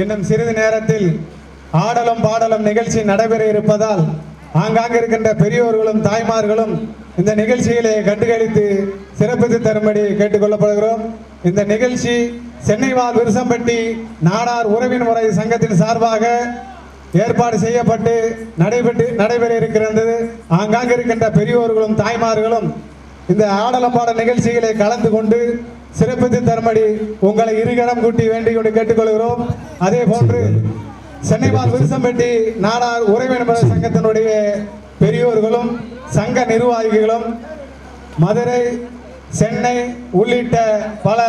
இன்னும் சிறிது நேரத்தில் ஆடலும் பாடலும் நிகழ்ச்சி நடைபெற இருப்பதால் ஆங்காங்க இருக்கின்ற பெரியோர்களும் தாய்மார்களும் இந்த நிகழ்ச்சிகளை கண்டுகளித்து சிறப்பித்து தரும்படி கேட்டுக்கொள்ளப்படுகிறோம். இந்த நிகழ்ச்சி சென்னை வாழ் விருசம்பட்டி நாடார் உறவின் முறை சங்கத்தின் சார்பாக ஏற்பாடு செய்யப்பட்டு நடைபெற இருக்கிறது. ஆங்காங்க இருக்கின்ற பெரியோர்களும் தாய்மார்களும் இந்த ஆடலும் பாடல் நிகழ்ச்சிகளை கலந்து கொண்டு சிறப்பித்து தரும்படி உங்களை இருகரம் கூட்டி வேண்டிக் கேட்டுக்கொள்கிறோம். அதே போன்று சென்னை வாழ் விருசம்பட்டி நாடார் உறவின் முறை சங்கத்தினுடைய பெரியோர்களும் சங்க நிர்வாகிகளும் மதுரை, சென்னை உள்ளிட்ட பல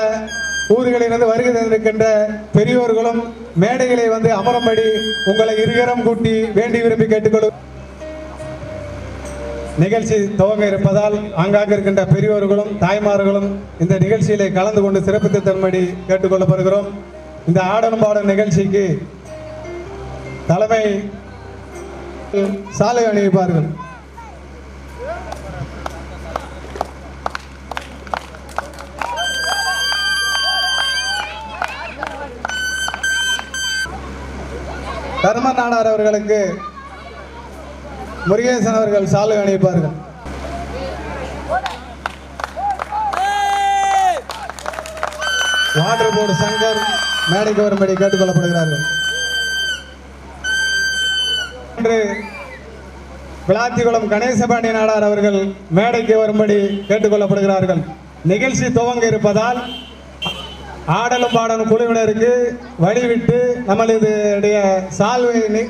ஊர்களிலிருந்து வருகை தந்திருக்கின்ற பெரியோர்களும் மேடைகளை வந்து அமரும்படி உங்களை இருகரம் கூட்டி வேண்டி விரும்பி கேட்டுக்கொள்ளும். நிகழ்ச்சி துவங்க இருப்பதால் ஆங்காங்க இருக்கின்ற பெரியோர்களும் தாய்மார்களும் இந்த நிகழ்ச்சியிலே கலந்து கொண்டு சிறப்பித்து தரும்படி கேட்டுக்கொள்ளப்படுகிறோம். இந்த ஆடலும் பாடல் நிகழ்ச்சிக்கு தலைமை சாலை அணிவிப்பார்கள். தர்ம நாடார் அவர்களுக்கு முருகேசன் அவர்கள் சாலை அணிவிப்பார்கள். வாட்டர் போர்டு சங்கர் மேடைக்கு வரும்படி கேட்டுக்கொள்ளப்படுகிறார்கள். விளாத்திகுளம் கணேசபாண்டி நாடார் அவர்கள் மேடைக்கு வரும்படி கேட்டுக்கொள்ளப்படுகிறார்கள். நிகழ்ச்சி துவங்க இருப்பதால் ஆடலும் பாடலும் குழுவினருக்கு வழிவிட்டு நம்மளுடைய சால்வை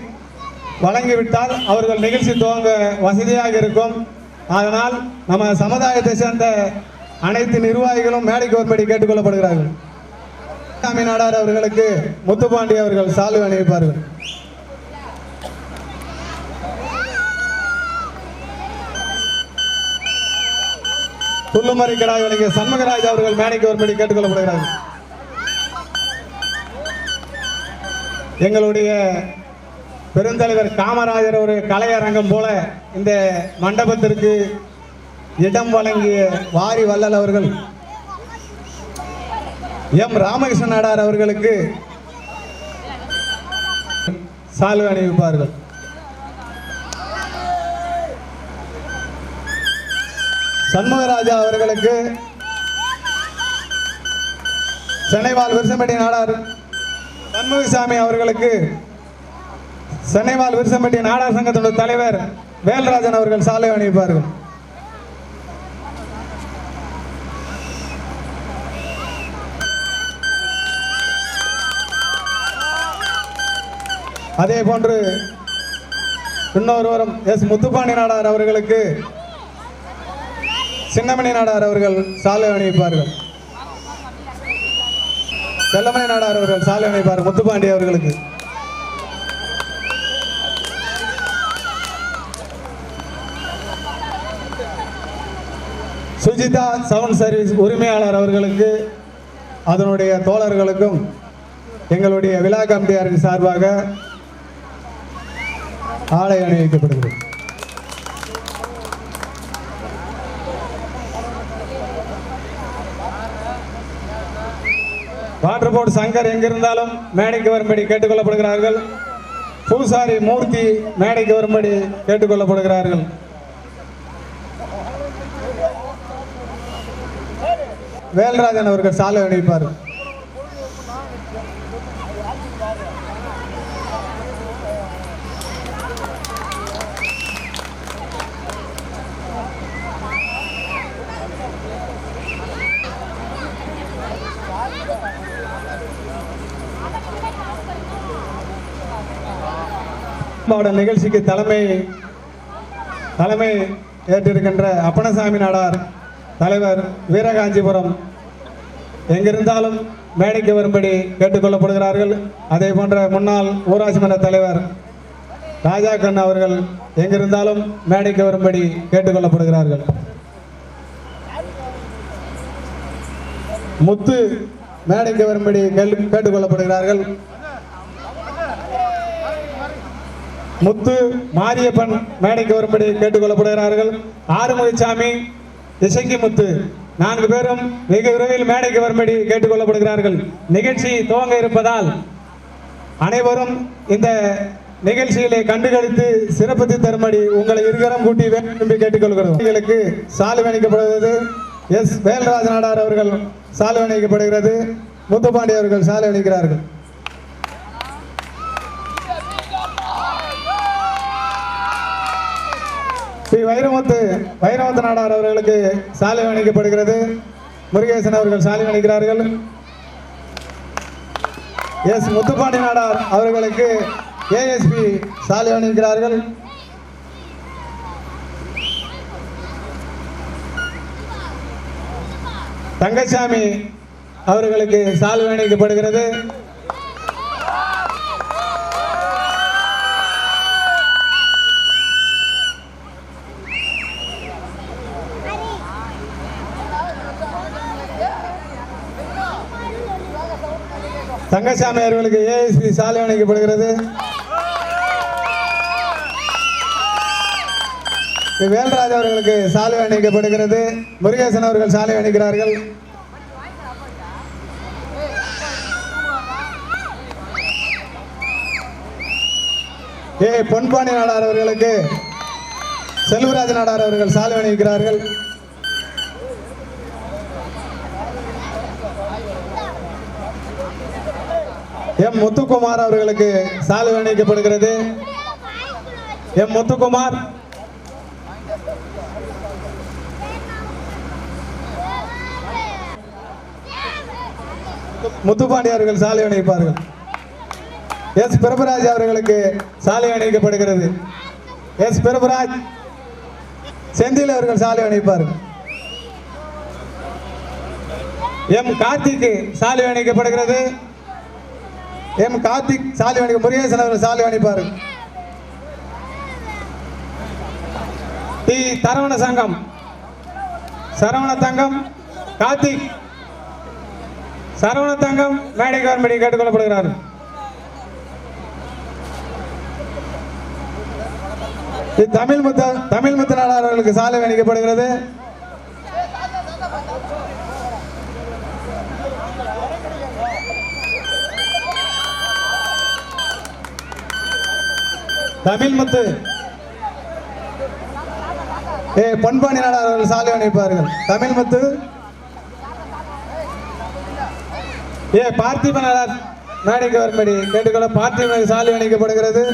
வழங்கிவிட்டால் அவர்கள் நிகழ்ச்சி துவங்க வசதியாக இருக்கும். அதனால் நம்ம சமுதாயத்தை சேர்ந்த அனைத்து நிர்வாகிகளும் மேடைக்கு வரும்படி கேட்டுக்கொள்ளப்படுகிறார்கள். சாமி நாடார் அவர்களுக்கு முத்துப்பாண்டி அவர்கள் சால்வை அணிவிப்பார்கள். துள்ளுமறை கிடாய் வழங்கிய சண்முகராஜ் அவர்கள் மேடைக்கு வரும்படி கேட்டுக்கொள்ளப்படுகிறார்கள். எங்களுடைய பெருந்தலைவர் காமராஜர் ஒரு கலையரங்கம் போல இந்த மண்டபத்திற்கு இடம் வழங்கிய வாரி வள்ளல் அவர்கள் எம் ராமகிருஷ்ணன் நாடார் அவர்களுக்கு சால்வை அணிவிப்பார்கள். சண்முகராஜா அவர்களுக்கு சென்னை வாழ் விருசம்பட்டி நாடார் சண்முகசாமி அவர்களுக்கு சென்னை வாழ் விருசம்பட்டி நாடார் சங்கத்தினுடைய தலைவர் வேல்ராஜன் அவர்கள் சாலை அணிவிப்பார்கள். அதே போன்று இன்னொருவரும் எஸ் முத்துப்பாண்டி நாடார் அவர்களுக்கு சின்னமணி நாடார் அவர்கள் சாலை அணிவிப்பார்கள். செல்லமணி நாடார் அவர்கள் சாலை அணிவிப்பார் முத்துப்பாண்டி அவர்களுக்கு. சுஜிதா சவுண்ட் சர்வீஸ் உரிமையாளர் அவர்களுக்கு அதனுடைய தோழர்களுக்கும் எங்களுடைய விழா கமிட்டியாரின் சார்பாக ஆடை அணிவிக்கப்படுகிறது. வாட்டர் போர்டு சங்கர் எங்கிருந்தாலும் மேடைக்கு வரும்படி கேட்டுக்கொள்ளப்படுகிறார்கள். பூசாரி மூர்த்தி மேடைக்கு வரும்படி கேட்டுக்கொள்ளப்படுகிறார்கள். வேல்ராஜன் அவர்கள் சாலை அணிவிப்பார். நிகழ்ச்சிக்கு தலைமை ஏற்றிருக்கின்ற அப்பனசாமி நாடார் தலைவர் வீரகாஞ்சிபுரம் எங்கிருந்தாலும் மேடைக்கு வரும்படி கேட்டுக்கொள்ளப்படுகிறார்கள். அதே போன்ற முன்னாள் ஊராட்சி மன்ற தலைவர் ராஜா கண்ணா அவர்கள் எங்கிருந்தாலும் மேடைக்கு வரும்படி கேட்டுக்கொள்ளப்படுகிறார்கள். முத்து மேடைக்கு வரும்படி கேட்டுக்கொள்ளப்படுகிறார்கள். முத்து மாரியப்பன் மேடைக்கு வரும்படி கேட்டுக்கொள்ளப்படுகிறார்கள். ஆறுமுகசாமி, இசைக்கு முத்து 4 பேரும் வெகு விரைவில் மேடைக்கு வரும்படி கேட்டுக்கொள்ளப்படுகிறார்கள். நிகழ்ச்சி துவங்க இருப்பதால் அனைவரும் இந்த நிகழ்ச்சியிலே கண்டுகளித்து சிறப்பித்து தரும்படி உங்களை இருகரம் கூட்டி விரும்பி கேட்டுக்கொள்கிறோம். எங்களுக்கு சால்வை அணிக்கப்படுகிறது. எஸ் வேல்ராஜ நாடார் அவர்கள் சால்வை அணிக்கப்படுகிறது. முத்துப்பாண்டி அவர்கள் சால்வை அணிக்கிறார்கள். ஸ்ரீ வைரமுத்து நாடார் அவர்களுக்கு சால்வை அணிக்கப்படுகிறது. முருகேசன் அவர்கள் சால்வை அணிக்கிறார்கள். எஸ் முத்துப்பாண்டி நாடார் அவர்களுக்கு ஏஎஸ்பி சால்வை அணிக்கிறார்கள். தங்கசாமி அவர்களுக்கு சால்வை அணிக்கப்படுகிறது. தங்கசாமி அவர்களுக்கு ஏஎஸ்பி சால்வை அணிக்கப்படுகிறது. வேல்ராஜ் அவர்களுக்கு சால்வை அணிக்கப்படுகிறது. முருகேசன் அவர்கள் சால்வை அணிக்கிறார்கள். பொன்பாண்டி நாடார் அவர்களுக்கு செல்வராஜ் நாடார் அவர்கள் சால்வை அணிக்கிறார்கள். எம் முத்துக்குமார் அவர்களுக்கு சால்வை அணிக்கப்படுகிறது. எம் முத்துக்குமார் முத்துப்பாண்டி அவர்கள் சால்வை அணிவிப்பார்கள். எஸ் பிரபுராஜ் அவர்களுக்கு சால்வை அணிவிக்கப்படுகிறது. எஸ் பிரபுராஜ் செந்தில் அவர்கள் சால்வை அணிவிப்பார்கள். எம் கார்த்திக்கு சால்வை அணிவிக்கப்படுகிறது. எம் கார்த்திக் சால்வை அணிக்க முருகேசன் அவர்கள் சால்வை அணிவிப்பார்கள். டி தரவண சங்கம் சரவண தங்கம் கார்த்திக் சரவண தங்கம் மேடை கவர்மெடி கேட்டுக்கொள்ளப்படுகிறார். தமிழ் முத்து நாடார் அவர்களுக்கு சால்வை அணிக்கப்படுகிறது. தமிழ் முத்து பொன்பாண்டி நாடார் அவர்கள் சால்வை அணிவிப்பார்கள். தமிழ் முத்து பார்த்திப நாடார் மேடை கவர்மெடி கேட்டுக்கொள்ள பார்த்திப சால்வை அணிக்கப்படுகிறது.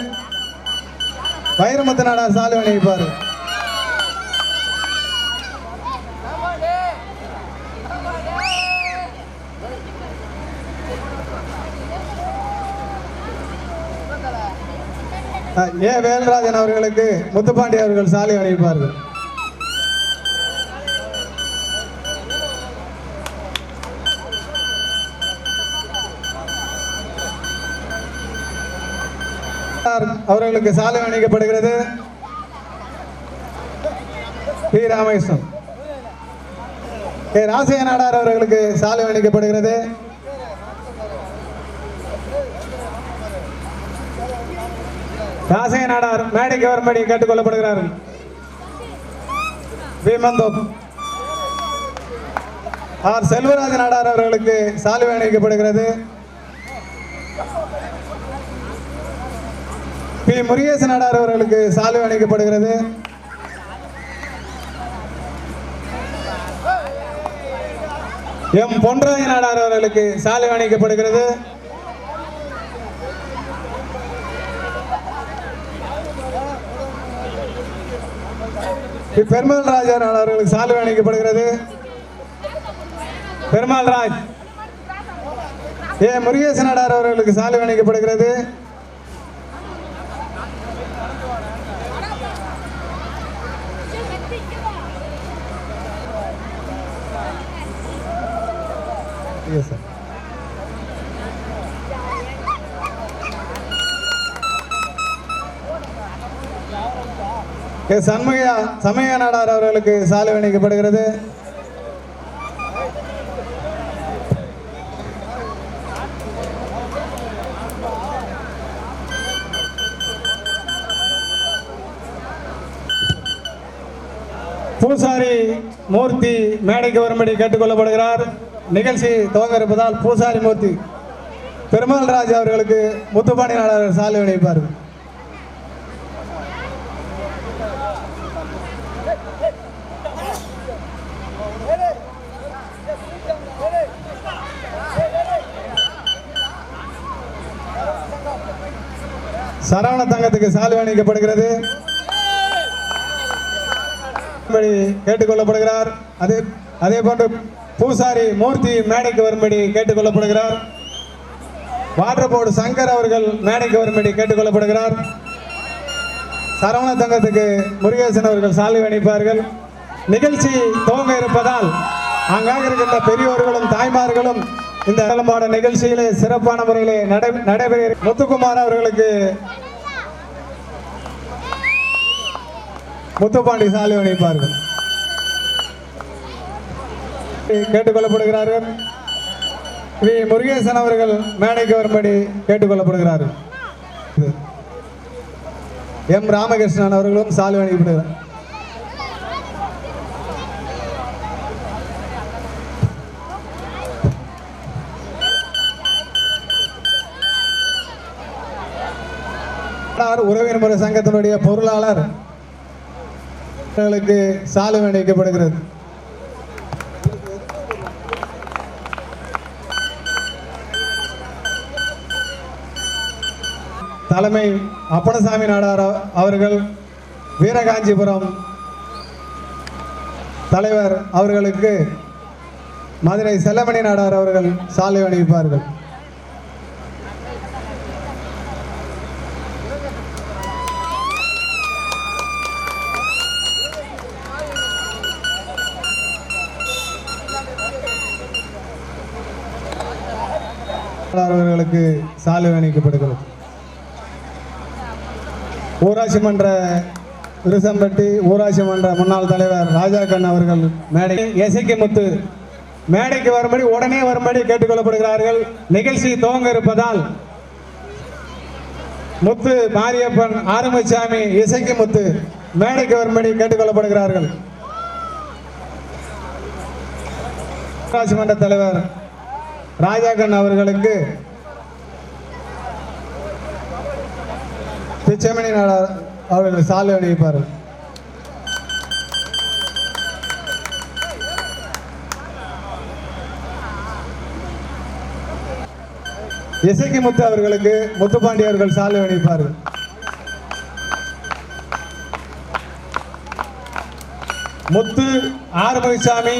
வைரமுத்து நாடார் சால்வை அணிவிப்பார்கள். வேல்ராஜன் அவர்களுக்கு முத்துப்பாண்டி அவர்கள் சால்வை அணிவிப்பார்கள். அவர்களுக்கு சால்வை அணிக்கப்படுகிறது. பி ராமகிருஷ்ணன் ராசைய நாடார் அவர்களுக்கு சால்வை அணிக்கப்படுகிறது. ராசைய நாடார் மேடை கவர்மெடி கேட்டுக்கொள்ளப்படுகிறார்கள். பீமந்தோப் ஆர் செல்வராஜ் நாடார் அவர்களுக்கு சால்வை அணிக்கப்படுகிறது. பி முருகேசன் நாடார் அவர்களுக்கு சால்வை அணிக்கப்படுகிறது. எம் பொன்ராஜ நாடார் அவர்களுக்கு சால்வை அணிக்கப்படுகிறது. பெருமாள் ராஜா அவர்களுக்கு சால்வை அணிக்கப்படுகிறது. பெருமாள் ராஜ் முருகேசன் நாடார் அவர்களுக்கு சால்வை அணிக்கப்படுகிறது. சமய நாடார் அவர்களுக்கு சால்வை அணிக்கப்படுகிறது. பூசாரி மூர்த்தி மேடைக்கு வரும்படி கேட்டுக்கொள்ளப்படுகிறார். நிகழ்ச்சி துவங்க இருப்பதால் பூசாரி மூர்த்தி பெருமாள் ராஜ் அவர்களுக்கு முத்துப்பாண்டி நாடார் சாலை அணிவிப்பார்கள். சரவண தங்கத்துக்கு சால்வை அணிவிக்கப்படுகிறது. கேட்டுக்கொள்ளப்படுகிறார். அதே போன்று பூசாரி மூர்த்தி மேடைக்கு வரும்படி கேட்டுக்கொள்ளப்படுகிறார். வாட்டர் போர்டு சங்கர் அவர்கள் மேடைக்கு வரும்படி கேட்டுக்கொள்ளப்படுகிறார். சரவண தங்கத்துக்கு முருகேசன் அவர்கள் சால்வை அணிவிப்பார்கள். நிகழ்ச்சி துவங்க இருப்பதால் அங்காக இருக்கின்ற பெரியோர்களும் தாய்மார்களும் இந்த அலம்பாட நிகழ்ச்சியிலே சிறப்பான முறையிலே நடைபெற முத்துக்குமார் அவர்களுக்கு முத்துப்பாண்டி சாலை அணிவிப்பார்கள். கேட்டுக்கொள்ளப்படுகிறார்கள். ஸ்ரீ முருகேசன் அவர்கள் மேடைக்கு வரும்படி கேட்டுக்கொள்ளப்படுகிறார்கள். எம் ராமகிருஷ்ணன் அவர்களும் சாலை அணிவிப்படுகிறார். உறவினர் முறை சங்கத்தினுடைய பொருளாளர் சாலை அணிவிக்கப்படுகிறது. தலைமை அப்பனசாமி நாடார் அவர்கள் வீரகாஞ்சிபுரம் தலைவர் அவர்களுக்கு மதுரை செல்லமணி நாடார் அவர்கள் சாலை அணிவிப்பார்கள். அவர்களுக்கு சாலை அணிவிக்கப்படுகிறது. ஊராட்சி மன்ற விருசம்பட்டி ஊராட்சி மன்ற முன்னாள் தலைவர் ராஜாக்கண்ணன் அவர்கள் மேடை எசைக்கு முத்து மேடைக்கு வரும்படி உடனே வரும்படி கேட்டுக்கொள்ளப்படுகிறார்கள். நிகழ்ச்சி துவங்க இருப்பதால் முத்து மாரியப்பன் ஆறுமுகசாமி இசைக்கு முத்து மேடைக்கு வரும்படி கேட்டுக்கொள்ளப்படுகிறார்கள். ஊராட்சி மன்ற தலைவர் ராஜாக்கண்ணன் அவர்களுக்கு பிச்சைமணி நாடார் அவர்கள் சாலை அணிவிப்பார்கள். இசைக்கு முத்து அவர்களுக்கு முத்துப்பாண்டி அவர்கள் சாலை அணிவிப்பார்கள். முத்து ஆறுமுகசாமி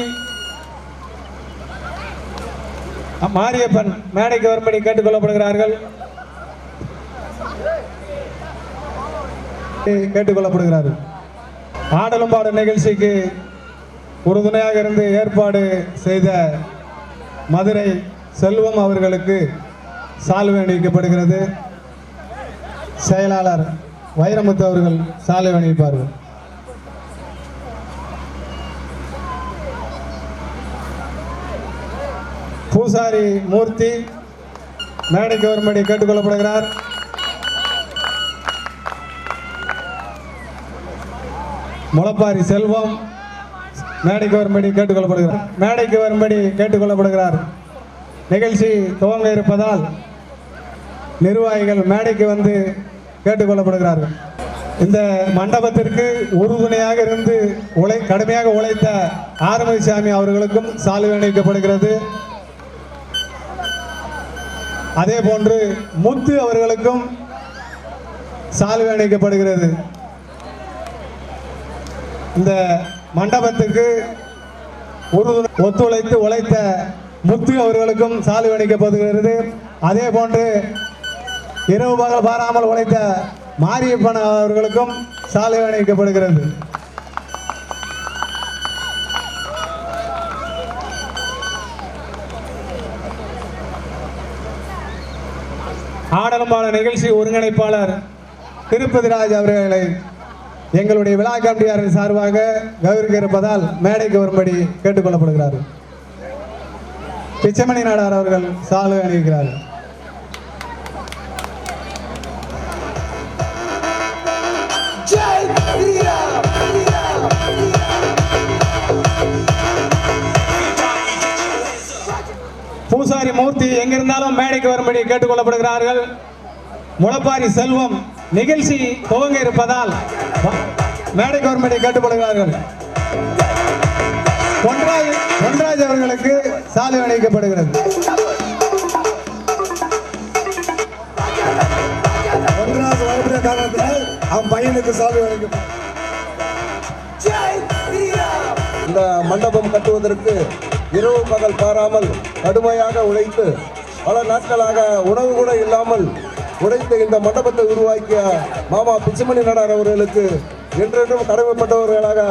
மாரியப்பன் மேடைக்கு வரும்படி கேட்டுக்கொள்ளப்படுகிறார்கள். கேட்டுக்கொள்ளப்படுகிறார்கள். ஆடலும் பாடல் நிகழ்ச்சிக்கு உறுதுணையாக இருந்து ஏற்பாடு செய்த மதுரை செல்வம் அவர்களுக்கு சால்வை அணிவிக்கப்படுகிறது. செயலாளர் வைரமுத்து அவர்கள் சால்வை அணிவிப்பார்கள். பூசாரி மூர்த்தி மேடைக்கு வரும்படி கேட்டுக்கொள்ளப்படுகிறார். முளப்பாரி செல்வம் மேடைக்கு வரும்படி கேட்டுக்கொள்ளப்படுகிறார். மேடைக்கு வரும்படி கேட்டுக்கொள்ளப்படுகிறார். நிகழ்ச்சி துவங்க இருப்பதால் நிர்வாகிகள் மேடைக்கு வந்து கேட்டுக்கொள்ளப்படுகிறார்கள். இந்த மண்டபத்திற்கு உறுதுணையாக இருந்து கடுமையாக உழைத்த ஆறுமுகசாமி அவர்களுக்கும் சால்வை அணிவிக்கப்படுகிறது. அதே போன்று முத்து அவர்களுக்கும் சால்வை அணிவிக்கப்படுகிறது. இந்த மண்டபத்துக்கு ஒத்துழைத்து உழைத்த முத்து அவர்களுக்கும் சால்வை அணிவிக்கப்படுகிறது. அதே போன்று இரவு பகல் பாராமல் உழைத்த மாரியப்பன் அவர்களுக்கும் சால்வை அணிவிக்கப்படுகிறது. ஆடலும் பாடல் நிகழ்ச்சி ஒருங்கிணைப்பாளர் திருப்பதிராஜ் அவர்களை எங்களுடைய விழா கமிட்டியாரின் சார்பாக கௌரவிக்க இருப்பதால் மேடைக்கு வரும்படி கேட்டுக்கொள்ளப்படுகிறார்கள். பிச்சைமணி நாடார் அவர்கள் சால்வை அணிவிக்கிறார்கள். பூசாரி பூசாரி மூர்த்தி எங்கிருந்தாலும் மேடைக்கு வரும்படி கேட்டுக்கொள்ளப்படுகிறார்கள். முளப்பாரி செல்வம் நிகழ்ச்சி துவங்க இருப்பதால் மேடைக்கு வரும்படி கேட்டுக்கொள்கிறார்கள். பொன்ராஜ் அவர்களுக்கு சாலை அணிவிக்கப்படுகிறது. பொன்ராஜ் வரக்கூடிய காரணத்தினால் அவன் பையனுக்கு சாலை அணிவிக்கப்படும். இந்த மண்டபம் கட்டுவதற்கு இரவு பகல் பாராமல் கடுமையாக உழைத்து பல நாட்களாக உணவு கூட இல்லாமல் உழைத்து இந்த மண்டபத்தை உருவாக்கிய மாமா பிச்சுமணி நாடார் அவர்களுக்கு என்றென்றும் கடமைப்பட்டவர்களாக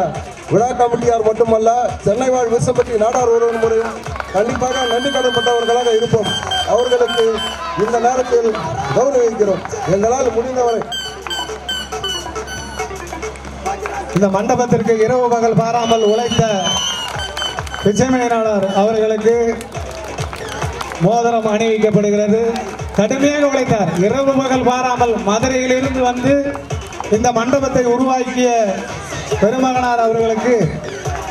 விழா கமிட்டியார் மட்டுமல்ல சென்னை வாழ் விருசம்பட்டி நாடார் ஒருவன் முறையும் கண்டிப்பாக நன்றி கடன்பட்டவர்களாக இருப்போம். அவர்களுக்கு இந்த நேரத்தில் கௌரவிக்கிறோம். எங்களால் முடிந்தவரை இந்த மண்டபத்திற்கு இரவு பகல் பாராமல் உழைத்த பிச்சைமணி நாடார் அவர்களுக்கு மோதிரம் அணிவிக்கப்படுகிறது. கடுமையாக உழைத்தார். இரவு பகல் பாராமல் மதுரையிலிருந்து வந்து இந்த மண்டபத்தை உருவாக்கிய பெருமகனார் அவர்களுக்கு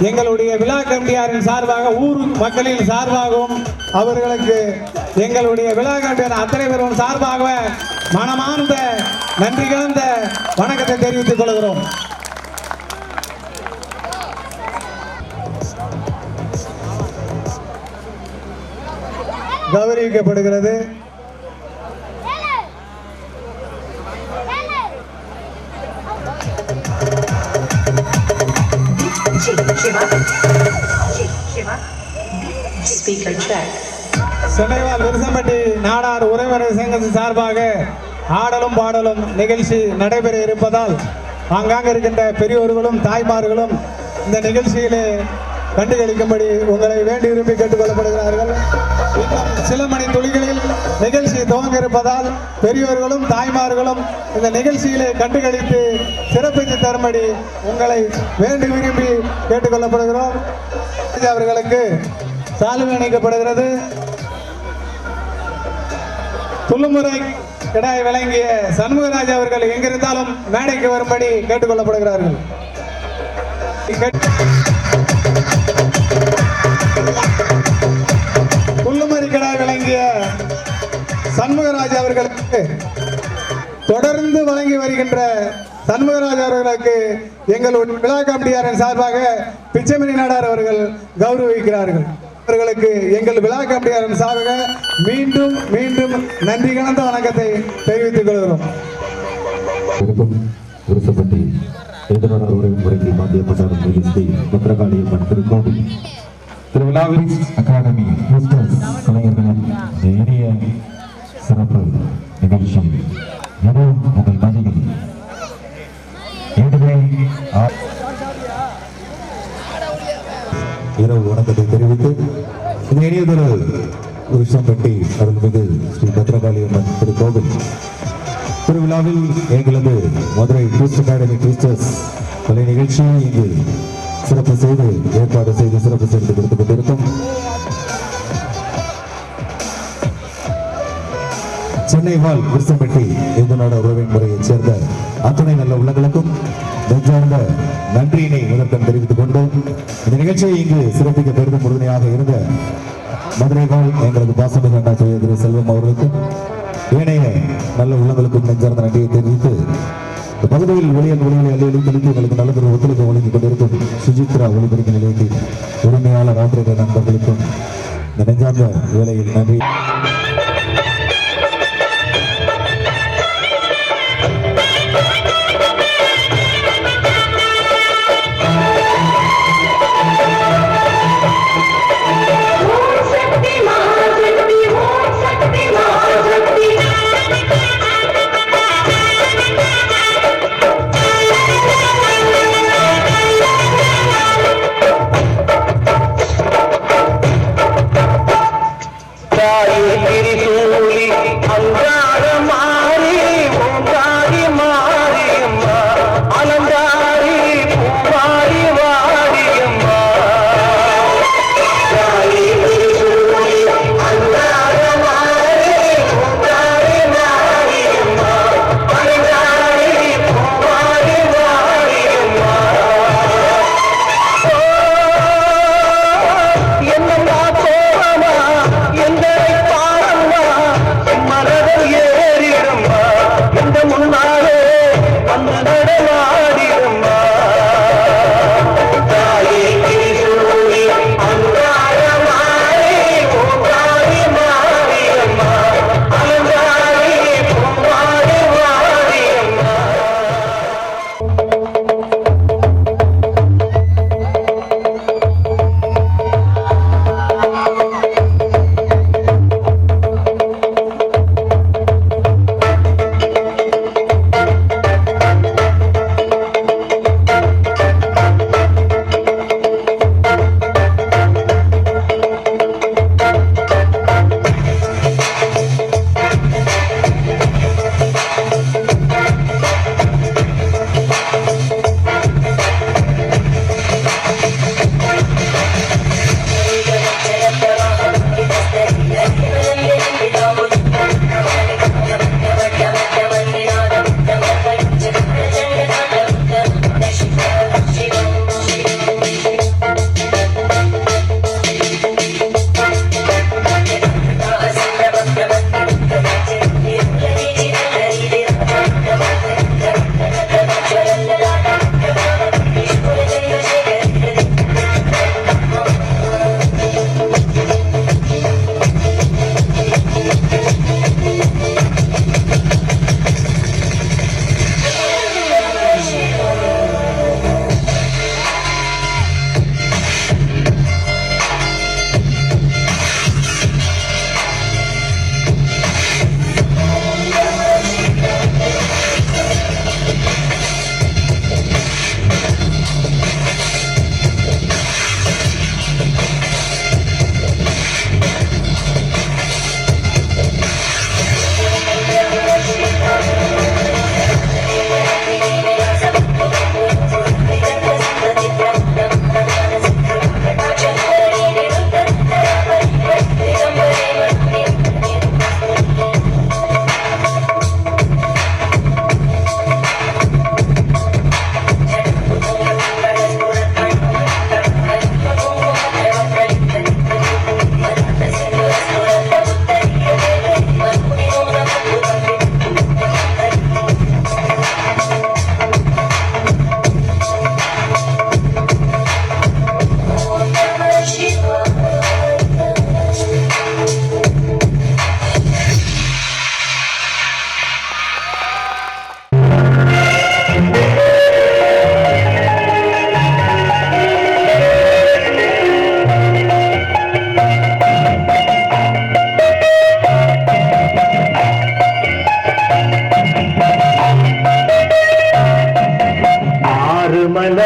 எங்களுடைய விழா கமிட்டியாரின் சார்பாக ஊர் மக்களின் சார்பாகவும் அவர்களுக்கு எங்களுடைய விழா கமிட்டியார் அத்தனை பேரும் சார்பாக மனமார்ந்த நன்றி கலந்த வணக்கத்தை தெரிவித்துக் கொள்கிறோம். கௌரவிக்கப்படுகிறது. சென்னைவால் விருசம்பட்டி நாடார் உறவினர் சங்கத்தின் சார்பாக ஆடலும் பாடலும் நிகழ்ச்சி நடைபெற இருப்பதால் ஆங்காங்க இருக்கின்ற பெரியோர்களும் தாய்மார்களும் இந்த நிகழ்ச்சியிலே கண்டுகளிக்கும்படி உங்களை வேண்டி விரும்பி கேட்டுக்கொள்ளப்படுகிறார்கள். இன்னும் சில மணி துளிகளில் நிகழ்ச்சி துவங்க இருப்பதால் பெரியோர்களும் தாய்மார்களும் இந்த நிகழ்ச்சியிலே கண்டுகளித்து சிறப்பித்து தரும்படி உங்களை வேண்டி விரும்பி கேட்டுக்கொள்ளப்படுகிறோம். அவர்களுக்கு சால்வை அணிவிக்கப்படுகிறது. துள்ளுமுறை கிடாய் வழங்கிய சண்முகராஜ் அவர்கள் எங்கிருந்தாலும் மேடைக்கு வரும்படி கேட்டுக்கொள்ளப்படுகிறார்கள். புல்லுமரி கிடாய் வழங்கிய சண்முகராஜ் அவர்களுக்கு தொடர்ந்து வழங்கி வருகின்ற சண்முகராஜ் அவர்களுக்கு எங்கள் விழா கமிட்டியாரின் சார்பாக பிச்சைமணி நாடார் அவர்கள் கௌரவிக்கிறார்கள். அவர்களுக்கு எங்கள் விழா கமிட்டியாரின் சார்பாக மீண்டும் மீண்டும் நன்றி கலந்த வணக்கத்தை தெரிவித்துக் கொள்கிறோம். திருவிழாவில் அகாடமி கலைஞர்களின் இனிய சிறப்பு நிகழ்ச்சி மிகவும் உங்கள் மதியில் இரவு வணக்கத்தை தெரிவித்து இந்த இனியதொரு விருஷம்பட்டி அருள்மிகு ஸ்ரீ பத்ரகாளி அம்மன் திருக்கோவில் திருவிழாவில் எங்களது மதுரை கிறிஸ்ட் அகாடமி கிறிஸ்டர்ஸ் கலை நிகழ்ச்சியை இங்கு சிறப்பு செய்து ஏற்பாடு செய்து சிறப்பு செய்து கொடுத்துக் கொண்டிருக்கும் சென்னை வாழ் விருசம்பட்டி இந்து நாட உறவின் முறையைச் சேர்ந்த அத்துணை நல்ல உள்ளங்களுக்கும் நெஞ்சார்ந்த நன்றியினை முதற்கண் தெரிவித்துக் கொண்டு இந்த நிகழ்ச்சியை இங்கு சிறப்பிக்க பெரிதும் உறுதுணையாக இருந்த மதுரை வாழ் எங்களது பாசமிகு அண்ணா திரு செல்வம் அவர்களுக்கும் ஏனைய நல்ல உள்ளங்களுக்கும் நெஞ்சார்ந்த நன்றியை தெரிவித்து பகுதியில் ஒளிகளை அள்ளியளித்து எங்களுக்கு நல்லதொரு ஒத்துழைப்பு வழங்கிக் கொண்டிருக்கும் சுஜித்ரா ஒளிபெருக்க நிலையத்தின் உரிமையாளர் ஆசிரியர் நண்பர்களுக்கும் இந்த நெஞ்சார்ந்த வேலையில் நன்றி. தாயே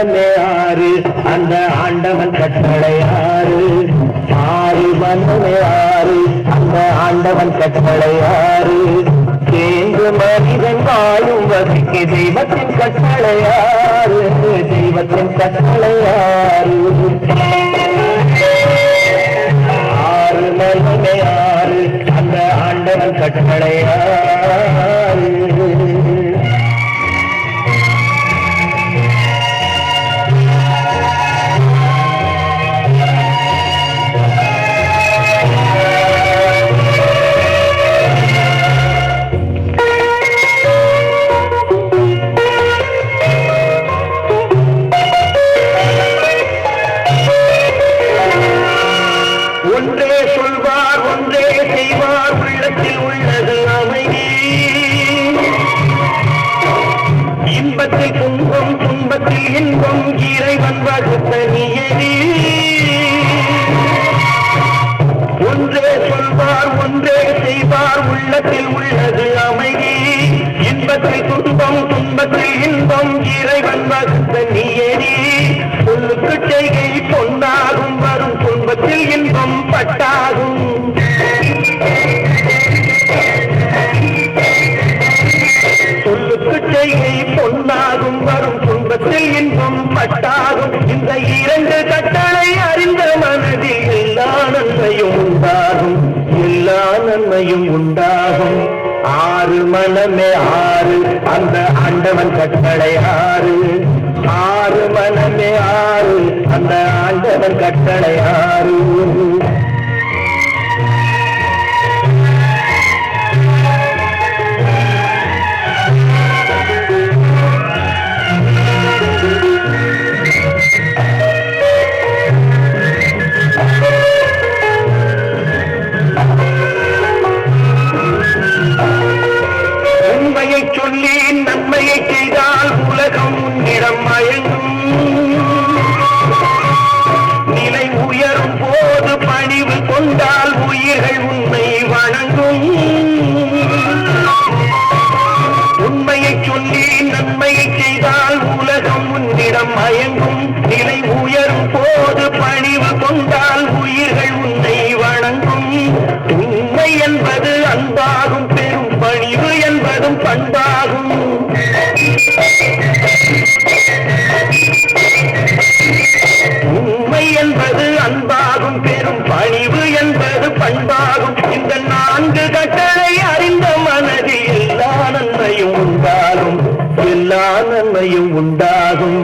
மனமே ஆறு அந்த ஆண்டவன் கட்டளை ஆறு ஆறு மனமே ஆறு அந்த ஆண்டவன் கட்டளை ஆறு சேர்ந்து மனிதன் வாழும் வகைக்கு தெய்வத்தின் கட்டளை ஆறு தெய்வத்தின் கட்டளை ஆறு ஆறு மனமே ஆறு அந்த ஆண்டவன் கட்டளை ஆறு ஒன்றே சொல்வார் ஒன்றே செய்வார் உள்ளத்தில் உள்ளது அமைதி இன்பத்தில் துன்பம் துன்பத்தில் இன்பம் இறைவன் வகுத்த நியதி ஒன்றே சொல்வார் ஒன்றே செய்வார் உள்ளத்தில் உள்ளது அமைதி இன்பத்தில் துன்பம் துன்பத்தில் இன்பம் இறைவன் வகுத்த நியதி சொல்லுக்கு செய்கை பொன்னாகும் வரும் துன்பத்தில் இன்பம் பட்டாகும் சொல்லுக்கு செய்கை பொன்னாகும் வரும் துன்பத்தில் இன்பம் பட்டாகும் இந்த இரண்டு கட்டளை அறிந்த மனதில் எல்லா நன்மையும் உண்டாகும் எல்லா நன்மையும் உண்டாகும் ஆறு மனமே ஆறு அந்த ஆண்டவன் கட்டளை ஆறு ஆறு மனமே ஆறு அந்த ஆண்டவன் கட்டளை ஆறு உண்மையை சொல்லி நன்மையை செய்தால் உலகம் உன்னிடம் மயங்கும் நிலை உயரும் போது பணிவு கொண்டால் உயிர்கள் உன்னை வணங்கும் உண்மையை சொல்லி நன்மையை செய்தால் உலகம் உன்னிடம் மயங்கும் நிலை உயரும் போது பணிவு கொண்டால் உயிர்கள் உன்னை வணங்கும் உண்மை என்பது அன்பாகும் பெரும் பணிவு என்பதும் பண்பாகும் உண்மை என்பது அன்பாகும் பெரும் பணிவு என்பது பண்பாகும் இந்த நான்கு கட்டளை அறிந்த மனதில் எல்லா நன்மையும் உண்டாகும் எல்லா நன்மையும் உண்டாகும்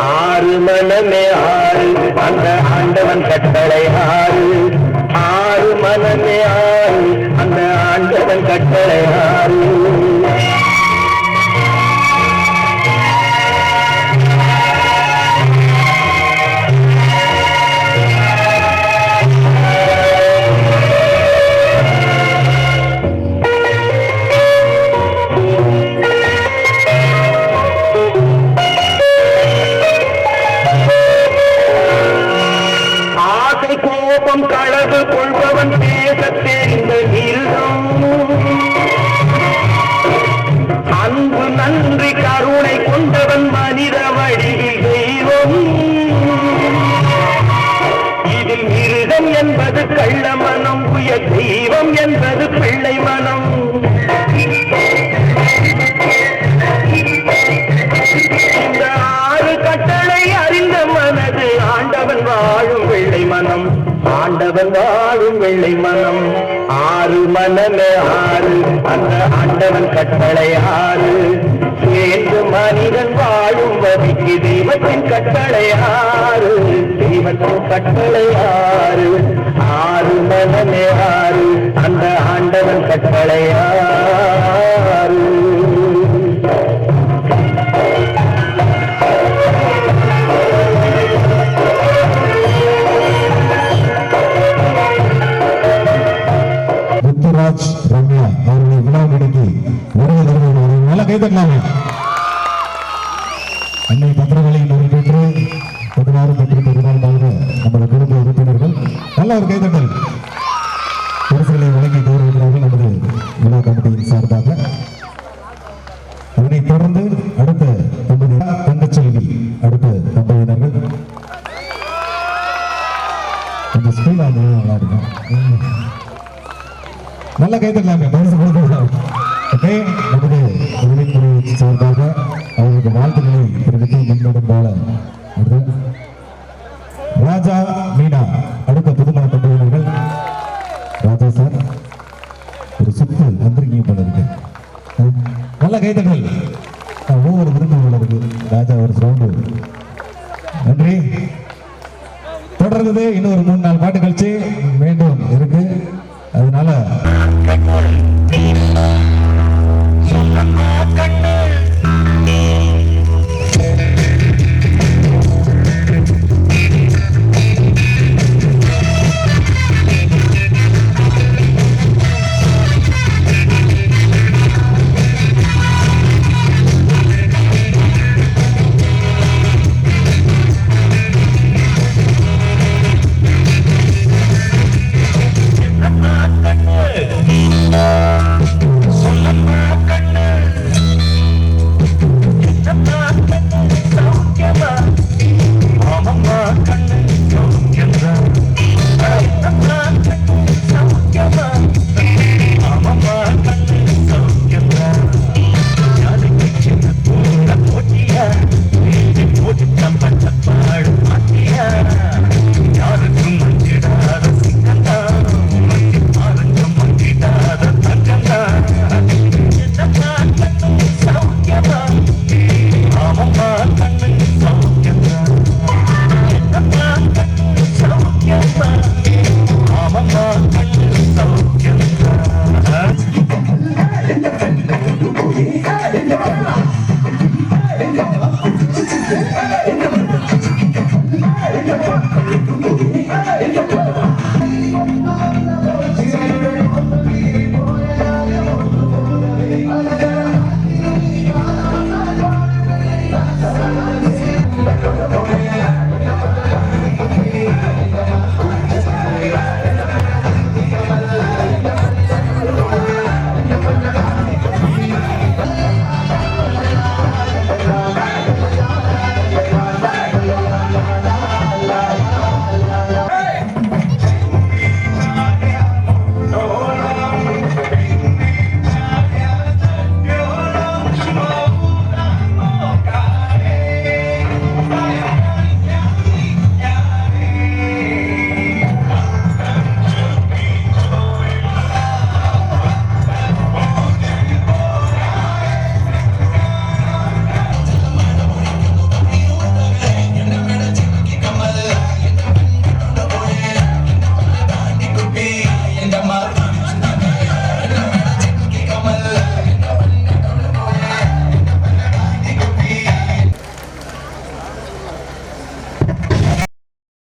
ஆறு மனமே ஆறு அந்த ஆண்டவன் கட்டளை ஆறு ஆறு மனமே ஆறு அந்த ஆண்டவன் கட்டளை ஆறு கோபம் களவு கொள்பவன் பேச தெரிந்த மிருகம் அன்பு நன்றி கருணை கொண்டவன் மனித வடிவில் தெய்வம் இதில் மிருகம் என்பது கள்ள மனம் உயர் தெய்வம் என்பது பிள்ளை மனம் இந்த ஆறு கட்டளை அறிந்த மனது ஆண்டவன் வாழும் வெள்ளை மனம் ஆண்டவன் வாழும் வெள்ளை மனம் ஆறு மனமே ஆறு அந்த ஆண்டவன் கட்டளை ஆறு சேர்ந்து மனிதன் வாழும் வதிக்கு தெய்வத்தின் கட்டளை ஆறு தெய்வத்தின் கட்டளை ஆறு ஆறு மனமே ஆறு அந்த ஆண்டவன் கட்டளை ஆறு முத்துராஜ் ரம்யா அவர்களை விழா கிடைக்கி வருகை தருவது நல்ல கைதட்டலாம். அன்னை பத்திரங்களில் நடைபெற்று 16 பெற்று பெருமாள்தாக நமது குடும்ப உறுப்பினர்கள் நல்ல ஒரு கைதட்டல் பரிசுகளை வழங்கி கௌரவிக்கிறார்கள் நமது விழா கமிட்டியின் சார்பாக. அதனைத் தொடர்ந்து அடுத்த தங்கச்செல்வி அடுத்த நல்ல கைத்தட்டலாங்க, பரிசு கொடுக்கலாம். ஓகே, நமது உதவிக்குழு சார்பாக அவர்களுக்கு வாழ்த்துக்களை தெரிவித்து முன்னோடும் போல ராஜா மீனா அடுத்த புதுமண தம்பதியினர்கள். ராஜா சார் ஒரு சுத்து வந்திருக்கீங்க போல இருக்கு. நல்ல கைத்தட்டல். ஒவ்வொரு விருது போல இருக்கு. ராஜா ஒரு சவுண்டு. நன்றி. தொடர்ந்து இன்னொரு 3-4 பாட்டு கழிச்சு மீண்டும் இருக்கு. அதனால சௌக்கியம்